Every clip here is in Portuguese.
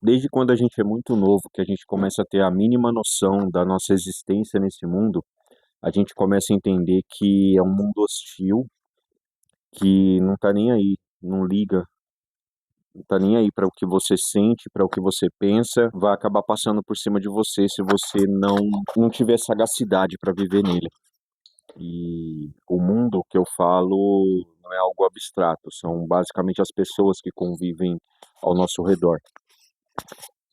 Desde quando a gente é muito novo, que a gente começa a ter a mínima noção da nossa existência nesse mundo, a gente começa a entender que é um mundo hostil, que não tá nem aí, não liga, não tá nem aí para o que você sente, para o que você pensa, vai acabar passando por cima de você se você não tiver sagacidade para viver nele. E o mundo que eu falo não é algo abstrato, são basicamente as pessoas que convivem ao nosso redor.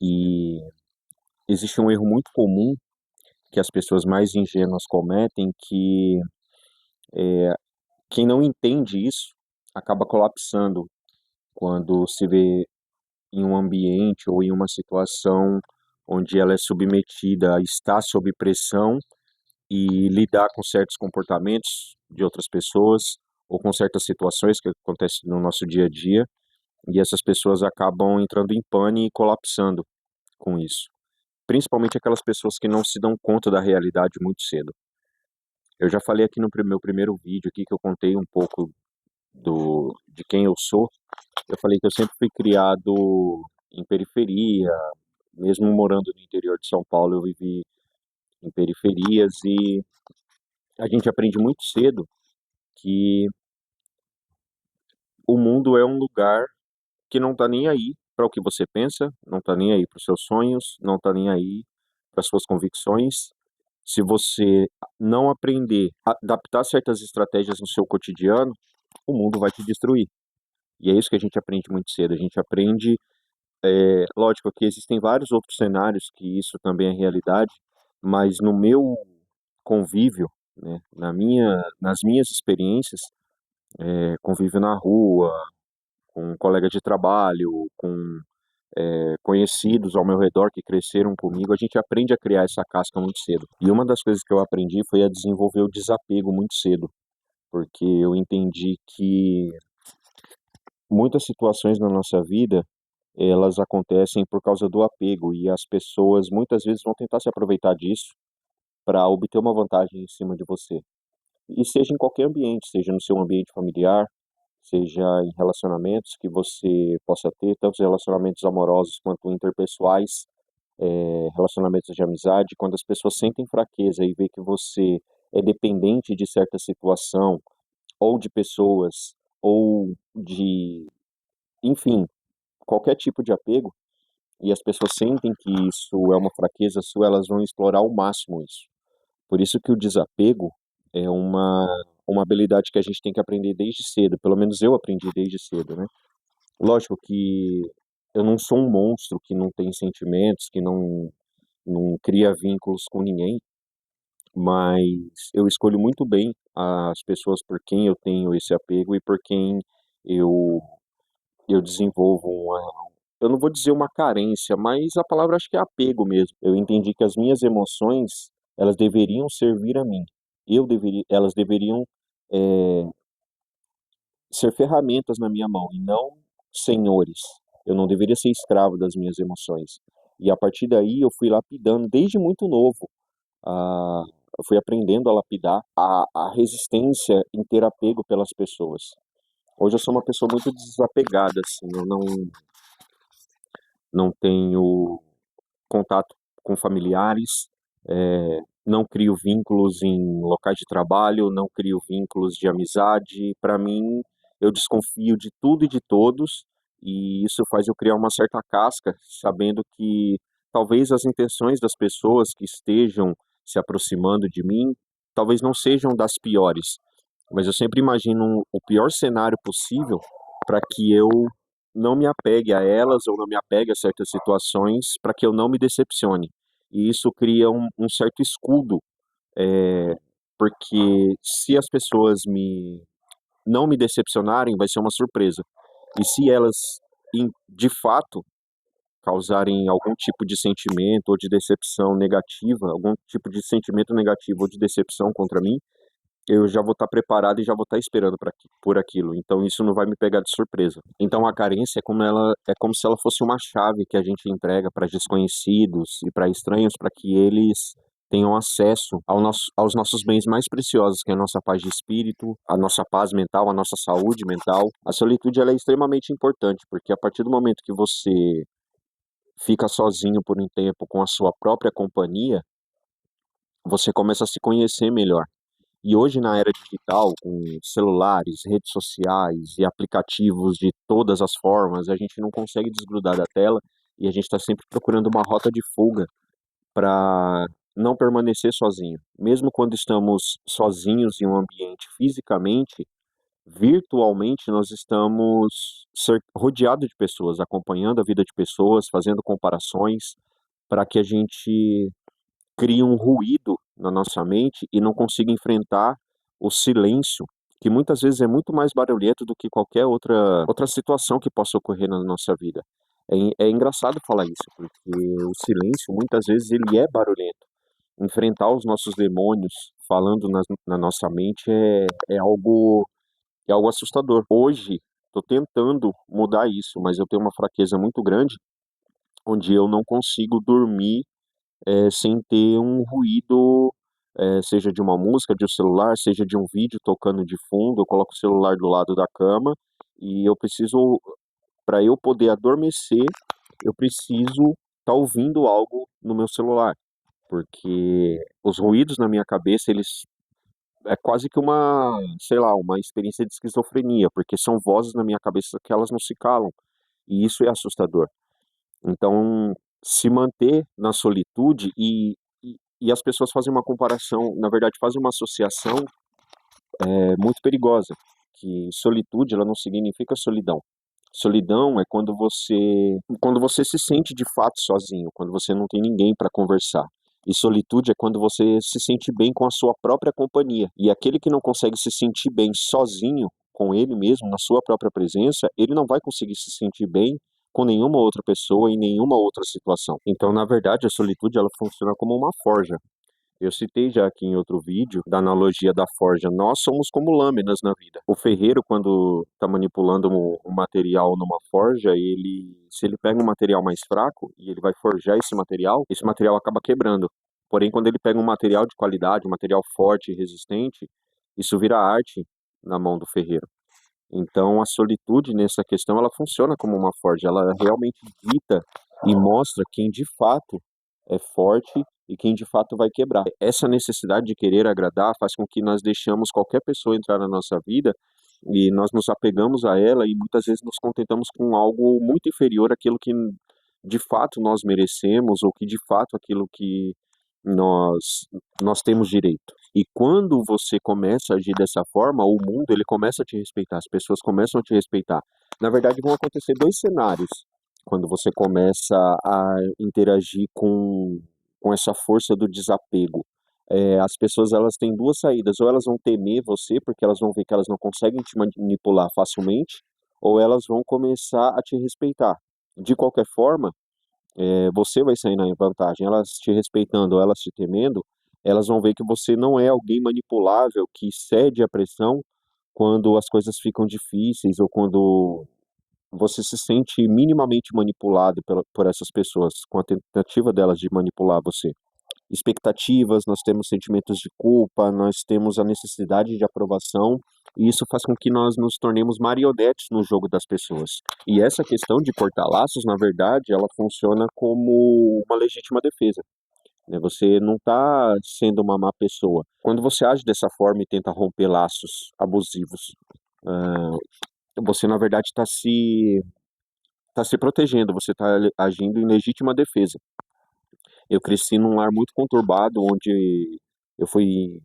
E existe um erro muito comum que as pessoas mais ingênuas cometem, que quem não entende isso acaba colapsando quando se vê em um ambiente ou em uma situação onde ela é submetida, está sob pressão e lidar com certos comportamentos de outras pessoas ou com certas situações que acontecem no nosso dia a dia, e essas pessoas acabam entrando em pane e colapsando com isso. Principalmente aquelas pessoas que não se dão conta da realidade muito cedo. Eu já falei aqui no meu primeiro vídeo aqui que eu contei um pouco de quem eu sou. Eu falei que eu sempre fui criado em periferia, mesmo morando no interior de São Paulo, eu vivi em periferias e a gente aprende muito cedo que o mundo é um lugar que não tá nem aí para o que você pensa, não tá nem aí para os seus sonhos, não tá nem aí para suas convicções. Se você não aprender a adaptar certas estratégias no seu cotidiano, o mundo vai te destruir. E é isso que a gente aprende muito cedo. A gente aprende, lógico que existem vários outros cenários que isso também é realidade, mas no meu convívio, né, nas minhas experiências, convívio na rua, com um colega de trabalho, com conhecidos ao meu redor que cresceram comigo, a gente aprende a criar essa casca muito cedo. E uma das coisas que eu aprendi foi a desenvolver o desapego muito cedo, porque eu entendi que muitas situações na nossa vida, elas acontecem por causa do apego e as pessoas muitas vezes vão tentar se aproveitar disso para obter uma vantagem em cima de você. E seja em qualquer ambiente, seja no seu ambiente familiar, seja em relacionamentos que você possa ter, tanto relacionamentos amorosos quanto interpessoais, relacionamentos de amizade, quando as pessoas sentem fraqueza e vê que você é dependente de certa situação, ou de pessoas, ou de, enfim, qualquer tipo de apego, e as pessoas sentem que isso é uma fraqueza sua, elas vão explorar ao máximo isso. Por isso que o desapego é uma habilidade que a gente tem que aprender desde cedo, pelo menos eu aprendi desde cedo, né. Lógico que eu não sou um monstro que não tem sentimentos, que não cria vínculos com ninguém, mas eu escolho muito bem as pessoas por quem eu tenho esse apego e por quem eu eu desenvolvo eu não vou dizer uma carência, mas a palavra acho que é apego mesmo. Eu entendi que as minhas emoções, elas deveriam servir a mim. Elas deveriam, eh, ser ferramentas na minha mão e não senhores. Eu não deveria ser escravo das minhas emoções. E a partir daí eu fui lapidando desde muito novo, eu fui aprendendo a lapidar a resistência em ter apego pelas pessoas. Hoje eu sou uma pessoa muito desapegada, assim, eu não tenho contato com familiares, não crio vínculos em locais de trabalho, não crio vínculos de amizade. Para mim, eu desconfio de tudo e de todos, e isso faz eu criar uma certa casca, sabendo que talvez as intenções das pessoas que estejam se aproximando de mim, talvez não sejam das piores, mas eu sempre imagino o pior cenário possível para que eu não me apegue a elas ou não me apegue a certas situações para que eu não me decepcione. E isso cria um certo escudo, porque se as pessoas não me decepcionarem, vai ser uma surpresa. E se elas, de fato, causarem algum tipo de sentimento ou de decepção negativa, algum tipo de sentimento negativo ou de decepção contra mim, eu já vou estar preparado e já vou estar esperando por aquilo, então isso não vai me pegar de surpresa. Então a carência é como se ela fosse uma chave que a gente entrega para desconhecidos e para estranhos, para que eles tenham acesso aos nossos bens mais preciosos, que é a nossa paz de espírito, a nossa paz mental, a nossa saúde mental. A solitude ela é extremamente importante, porque a partir do momento que você fica sozinho por um tempo com a sua própria companhia, você começa a se conhecer melhor. E hoje, na era digital, com celulares, redes sociais e aplicativos de todas as formas, a gente não consegue desgrudar da tela e a gente está sempre procurando uma rota de fuga para não permanecer sozinho. Mesmo quando estamos sozinhos em um ambiente fisicamente, virtualmente nós estamos rodeados de pessoas, acompanhando a vida de pessoas, fazendo comparações, para que a gente crie um ruído na nossa mente e não consiga enfrentar o silêncio, que muitas vezes é muito mais barulhento do que qualquer outra situação que possa ocorrer na nossa vida. É engraçado falar isso, porque o silêncio muitas vezes ele é barulhento. Enfrentar os nossos demônios falando na nossa mente é algo assustador. Hoje, estou tentando mudar isso, mas eu tenho uma fraqueza muito grande, onde eu não consigo dormir sem ter um ruído, seja de uma música, de um celular, seja de um vídeo tocando de fundo. Eu coloco o celular do lado da cama e eu preciso, para eu poder adormecer, eu preciso estar ouvindo algo no meu celular, porque os ruídos na minha cabeça, eles é quase que uma, sei lá, uma experiência de esquizofrenia, porque são vozes na minha cabeça que elas não se calam, e isso é assustador. Então, se manter na solitude e as pessoas fazem uma comparação, na verdade, fazem uma associação muito perigosa, que solitude ela não significa solidão. Solidão é quando você se sente de fato sozinho, quando você não tem ninguém para conversar. E solitude é quando você se sente bem com a sua própria companhia. E aquele que não consegue se sentir bem sozinho com ele mesmo, na sua própria presença, ele não vai conseguir se sentir bem com nenhuma outra pessoa em nenhuma outra situação. Então, na verdade, a solitude ela funciona como uma forja. Eu citei já aqui em outro vídeo da analogia da forja. Nós somos como lâminas na vida. O ferreiro, quando está manipulando um material numa forja, se ele pega um material mais fraco e ele vai forjar esse material acaba quebrando. Porém, quando ele pega um material de qualidade, um material forte e resistente, isso vira arte na mão do ferreiro. Então, a solitude nessa questão, ela funciona como uma forja. Ela realmente dita e mostra quem de fato é forte e quem de fato vai quebrar. Essa necessidade de querer agradar faz com que nós deixamos qualquer pessoa entrar na nossa vida e nós nos apegamos a ela e muitas vezes nos contentamos com algo muito inferior àquilo que de fato nós merecemos ou que de fato aquilo que nós nós temos direito. E quando você começa a agir dessa forma, o mundo ele começa a te respeitar, as pessoas começam a te respeitar. Na verdade, vão acontecer dois cenários quando você começa a interagir com essa força do desapego. As pessoas elas têm duas saídas, ou elas vão temer você, porque elas vão ver que elas não conseguem te manipular facilmente, ou elas vão começar a te respeitar. De qualquer forma, você vai sair na vantagem. Elas te respeitando ou elas te temendo, elas vão ver que você não é alguém manipulável, que cede à pressão quando as coisas ficam difíceis ou quando você se sente minimamente manipulado por essas pessoas, com a tentativa delas de manipular você. Expectativas, nós temos sentimentos de culpa, nós temos a necessidade de aprovação, e isso faz com que nós nos tornemos marionetes no jogo das pessoas. E essa questão de cortar laços, na verdade, ela funciona como uma legítima defesa, né? Você não está sendo uma má pessoa. Quando você age dessa forma e tenta romper laços abusivos, ah, você na verdade está se protegendo, você está agindo em legítima defesa. Eu cresci num lar muito conturbado, onde eu fui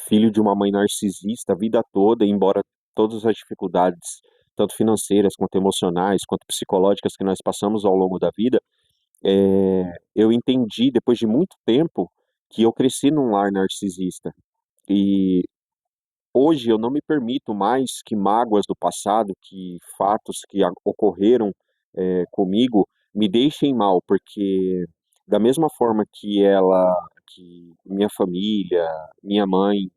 filho de uma mãe narcisista a vida toda, embora todas as dificuldades, tanto financeiras quanto emocionais, quanto psicológicas que nós passamos ao longo da vida, eu entendi depois de muito tempo que eu cresci num lar narcisista. E hoje eu não me permito mais que mágoas do passado, que fatos que ocorreram comigo me deixem mal, porque da mesma forma que minha família, minha mãe,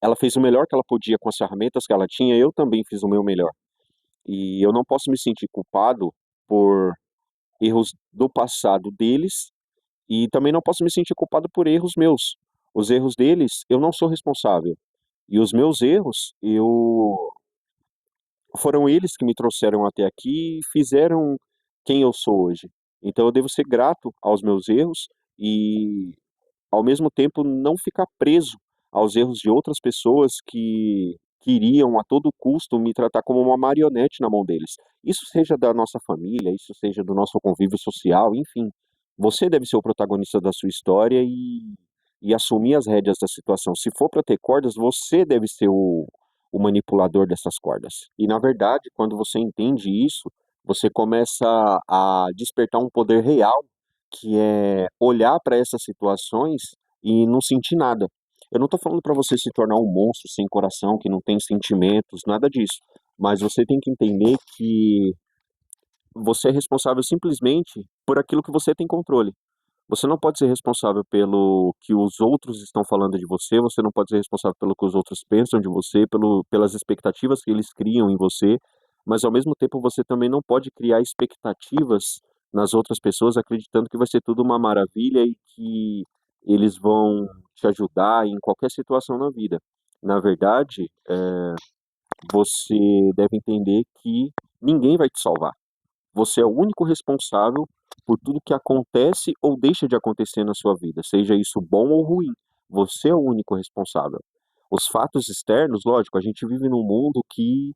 ela fez o melhor que ela podia com as ferramentas que ela tinha, eu também fiz o meu melhor. E eu não posso me sentir culpado por erros do passado deles e também não posso me sentir culpado por erros meus. Os erros deles, eu não sou responsável. E os meus erros, foram eles que me trouxeram até aqui e fizeram quem eu sou hoje. Então eu devo ser grato aos meus erros e, ao mesmo tempo, não ficar preso aos erros de outras pessoas que queriam a todo custo me tratar como uma marionete na mão deles. Isso seja da nossa família, isso seja do nosso convívio social, enfim. Você deve ser o protagonista da sua história e assumir as rédeas da situação. Se for para ter cordas, você deve ser o manipulador dessas cordas. E, na verdade, quando você entende isso, você começa a despertar um poder real, que é olhar para essas situações e não sentir nada. Eu não estou falando para você se tornar um monstro sem coração, que não tem sentimentos, nada disso. Mas você tem que entender que você é responsável simplesmente por aquilo que você tem controle. Você não pode ser responsável pelo que os outros estão falando de você não pode ser responsável pelo que os outros pensam de você, pelas expectativas que eles criam em você, mas ao mesmo tempo você também não pode criar expectativas nas outras pessoas acreditando que vai ser tudo uma maravilha e que eles vão te ajudar em qualquer situação na vida. Na verdade, você deve entender que ninguém vai te salvar. Você é o único responsável por tudo que acontece ou deixa de acontecer na sua vida, seja isso bom ou ruim. Você é o único responsável. Os fatos externos, lógico, a gente vive num mundo que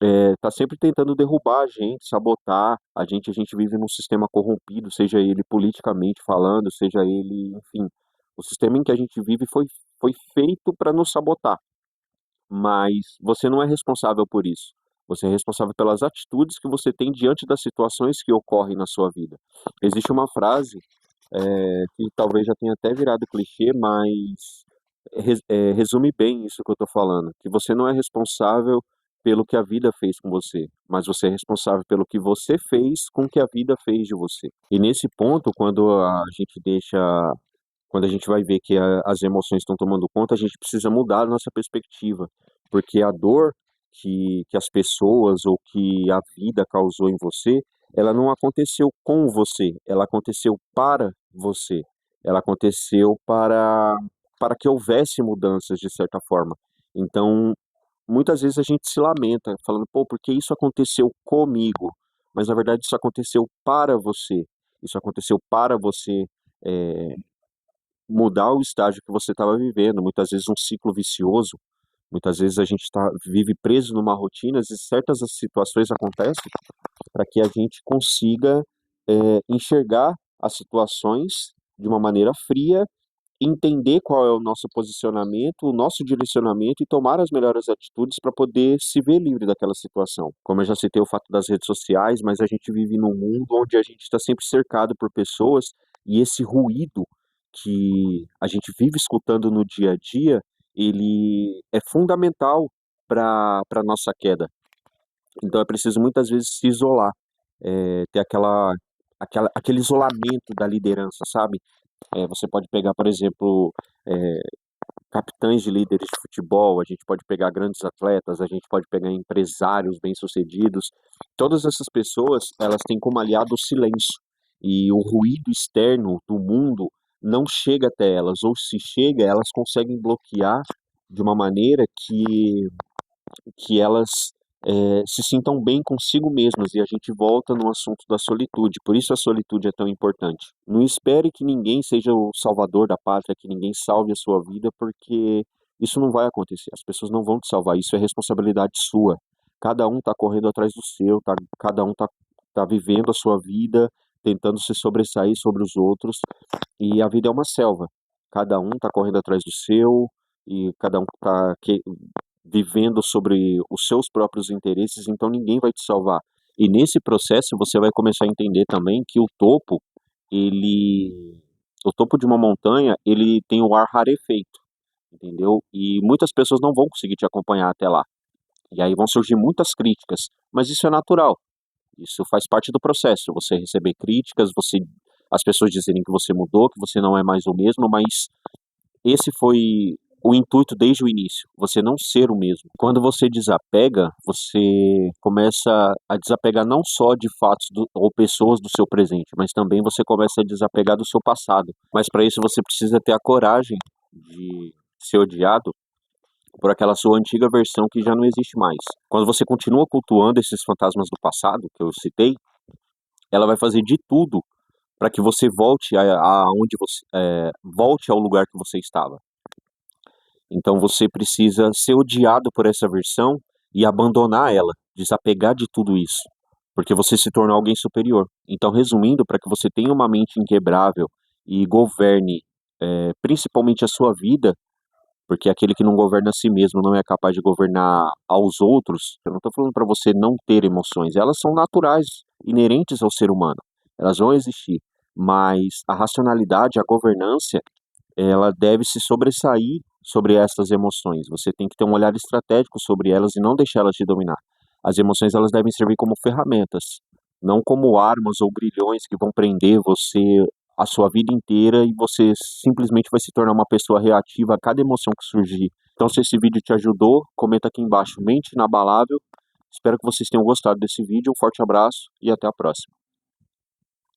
está sempre tentando derrubar a gente, sabotar a gente vive num sistema corrompido, seja ele politicamente falando, seja ele, enfim, o sistema em que a gente vive foi feito para nos sabotar, mas você não é responsável por isso. Você é responsável pelas atitudes que você tem diante das situações que ocorrem na sua vida. Existe uma frase que talvez já tenha até virado clichê, mas resume bem isso que eu estou falando, que você não é responsável pelo que a vida fez com você, mas você é responsável pelo que você fez com o que a vida fez de você. E nesse ponto, quando a gente vai ver que as emoções estão tomando conta, a gente precisa mudar a nossa perspectiva, porque a dor que as pessoas ou que a vida causou em você, ela não aconteceu com você, ela aconteceu para você, ela aconteceu para que houvesse mudanças de certa forma. Então, muitas vezes a gente se lamenta, falando, pô, porque isso aconteceu comigo? Mas na verdade isso aconteceu para você. Isso aconteceu para você eh, mudar o estágio que você estava vivendo, muitas vezes um ciclo vicioso, muitas vezes a gente vive preso numa rotina, e certas situações acontecem para que a gente consiga enxergar as situações de uma maneira fria, entender qual é o nosso posicionamento, o nosso direcionamento e tomar as melhores atitudes para poder se ver livre daquela situação. Como eu já citei o fato das redes sociais, mas a gente vive num mundo onde a gente está sempre cercado por pessoas e esse ruído que a gente vive escutando no dia a dia, ele é fundamental para nossa queda. Então é preciso muitas vezes se isolar, ter aquele isolamento da liderança, sabe? Você pode pegar, por exemplo, eh, capitães de líderes de futebol, a gente pode pegar grandes atletas, a gente pode pegar empresários bem-sucedidos. Todas essas pessoas, elas têm como aliado o silêncio. E o ruído externo do mundo não chega até elas, ou se chega, elas conseguem bloquear de uma maneira que elas se sintam bem consigo mesmas, e a gente volta no assunto da solitude. Por isso a solitude é tão importante. Não espere que ninguém seja o salvador da pátria, que ninguém salve a sua vida, porque isso não vai acontecer. As pessoas não vão te salvar, isso é responsabilidade sua. Cada um está correndo atrás do seu, cada um tá vivendo a sua vida, tentando se sobressair sobre os outros, e a vida é uma selva. Cada um está correndo atrás do seu, e cada um está vivendo sobre os seus próprios interesses, então ninguém vai te salvar. E nesse processo você vai começar a entender também que ele, o topo de uma montanha, ele tem o ar rarefeito, entendeu? E muitas pessoas não vão conseguir te acompanhar até lá. E aí vão surgir muitas críticas, mas isso é natural. Isso faz parte do processo. Você receber críticas, as pessoas dizerem que você mudou, que você não é mais o mesmo, mas esse foi o intuito desde o início, você não ser o mesmo. Quando você desapega, você começa a desapegar não só de fatos ou pessoas do seu presente, mas também você começa a desapegar do seu passado. Mas para isso você precisa ter a coragem de ser odiado por aquela sua antiga versão que já não existe mais. Quando você continua cultuando esses fantasmas do passado, que eu citei, ela vai fazer de tudo para que você volte volte ao lugar que você estava. Então você precisa ser odiado por essa versão e abandonar ela, desapegar de tudo isso, porque você se tornou alguém superior. Então, resumindo, para que você tenha uma mente inquebrável e governe, principalmente a sua vida, porque aquele que não governa a si mesmo não é capaz de governar aos outros. Eu não estou falando para você não ter emoções, elas são naturais, inerentes ao ser humano, elas vão existir, mas a racionalidade, a governância, ela deve se sobressair sobre essas emoções. Você tem que ter um olhar estratégico sobre elas e não deixar elas te dominar. As emoções, elas devem servir como ferramentas, não como armas ou grilhões que vão prender você a sua vida inteira e você simplesmente vai se tornar uma pessoa reativa a cada emoção que surgir. Então, se esse vídeo te ajudou, comenta aqui embaixo, mente inabalável. Espero que vocês tenham gostado desse vídeo. Um forte abraço e até a próxima.